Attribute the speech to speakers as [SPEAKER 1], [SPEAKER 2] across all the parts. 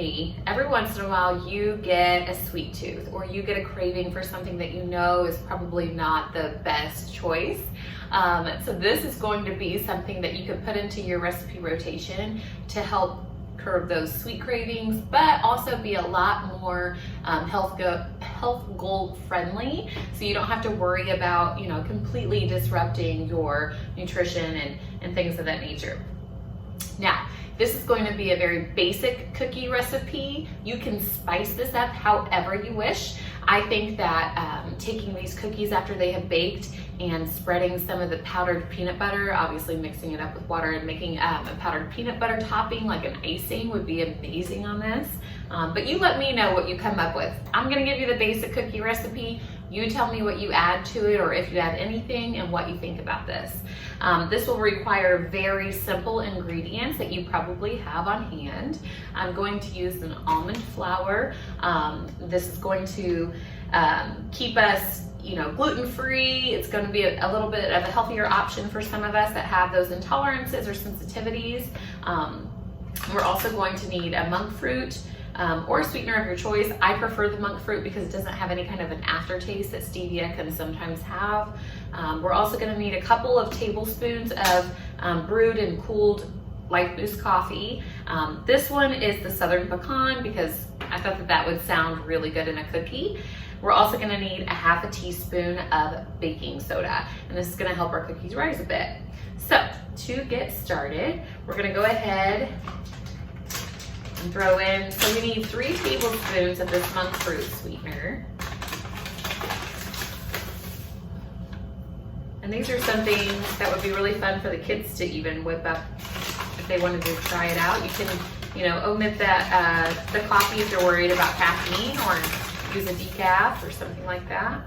[SPEAKER 1] me, every once in a while you get a sweet tooth or you get a craving for something that you know is probably not the best choice. So this is going to be something that you can put into your recipe rotation to help curb those sweet cravings, but also be a lot more health goal friendly. So you don't have to worry about, completely disrupting your nutrition and things of that nature. Now, this is going to be a very basic cookie recipe. You can spice this up however you wish. I think that taking these cookies after they have baked and spreading some of the powdered peanut butter, obviously mixing it up with water and making a powdered peanut butter topping like an icing would be amazing on this. But you let me know what you come up with. I'm gonna give you the basic cookie recipe. You tell me what you add to it or if you add anything and what you think about this. This will require very simple ingredients that you probably have on hand. I'm going to use an almond flour. This is going to keep us gluten-free. It's going to be a little bit of a healthier option for some of us that have those intolerances or sensitivities. We're also going to need a monk fruit or a sweetener of your choice. I prefer the monk fruit because it doesn't have any kind of an aftertaste that stevia can sometimes have. We're also going to need a couple of tablespoons of brewed and cooled LifeBoost coffee. This one is the Southern Pecan because I thought that would sound really good in a cookie. We're also going to need a half a teaspoon of baking soda, and this is going to help our cookies rise a bit. So to get started, we're going to go ahead and throw in, so we need 3 tablespoons of this monk fruit sweetener. And these are something that would be really fun for the kids to even whip up if they wanted to try it out. You can, omit the coffee if you're worried about caffeine, or use a decaf or something like that.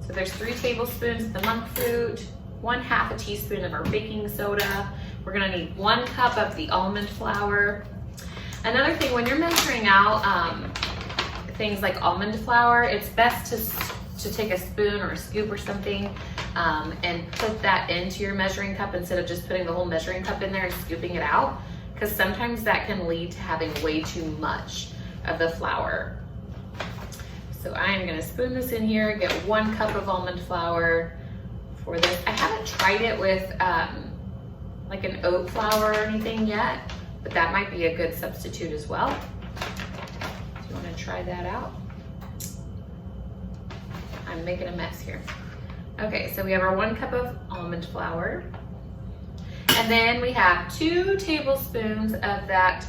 [SPEAKER 1] So there's 3 tablespoons of the monk fruit, 1/2 a teaspoon of our baking soda. We're gonna need 1 cup of the almond flour. Another thing, when you're measuring out things like almond flour, it's best to take a spoon or a scoop or something and put that into your measuring cup instead of just putting the whole measuring cup in there and scooping it out, because sometimes that can lead to having way too much of the flour. So I am gonna spoon this in here, get 1 cup of almond flour for this. I haven't tried it with like an oat flour or anything yet, but that might be a good substitute as well. Do you wanna try that out? I'm making a mess here. Okay, so we have our 1 cup of almond flour. And then we have 2 tablespoons of that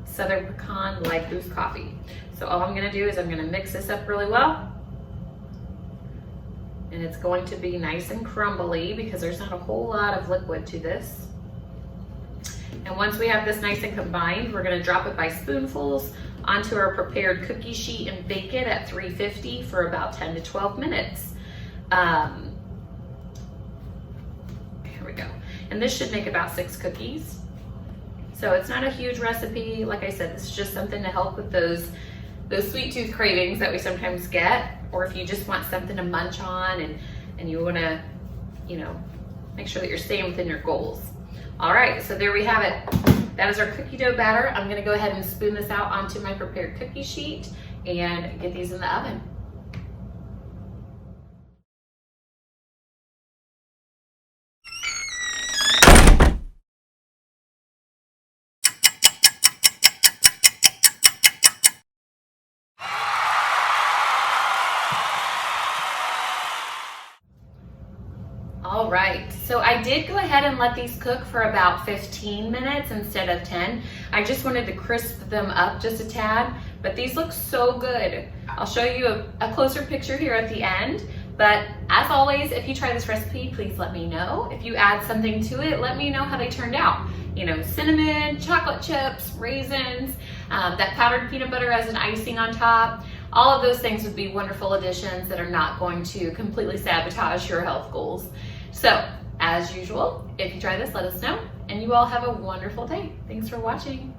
[SPEAKER 1] Southern Pecan LifeBoost coffee. So all I'm gonna do is I'm gonna mix this up really well. And it's going to be nice and crumbly because there's not a whole lot of liquid to this. And once we have this nice and combined, we're gonna drop it by spoonfuls onto our prepared cookie sheet and bake it at 350 for about 10 to 12 minutes. Here we go. And this should make about 6 cookies. So it's not a huge recipe. Like I said, this is just something to help with those sweet tooth cravings that we sometimes get, or if you just want something to munch on and you wanna, make sure that you're staying within your goals. All right, so there we have it. That is our cookie dough batter. I'm gonna go ahead and spoon this out onto my prepared cookie sheet and get these in the oven. All right, so I did go ahead and let these cook for about 15 minutes instead of 10. I just wanted to crisp them up just a tad, but these look so good. I'll show you a closer picture here at the end, but as always, if you try this recipe, please let me know. If you add something to it, let me know how they turned out. Cinnamon, chocolate chips, raisins, that powdered peanut butter as an icing on top. All of those things would be wonderful additions that are not going to completely sabotage your health goals. So, as usual, if you try this, let us know, and you all have a wonderful day. Thanks for watching.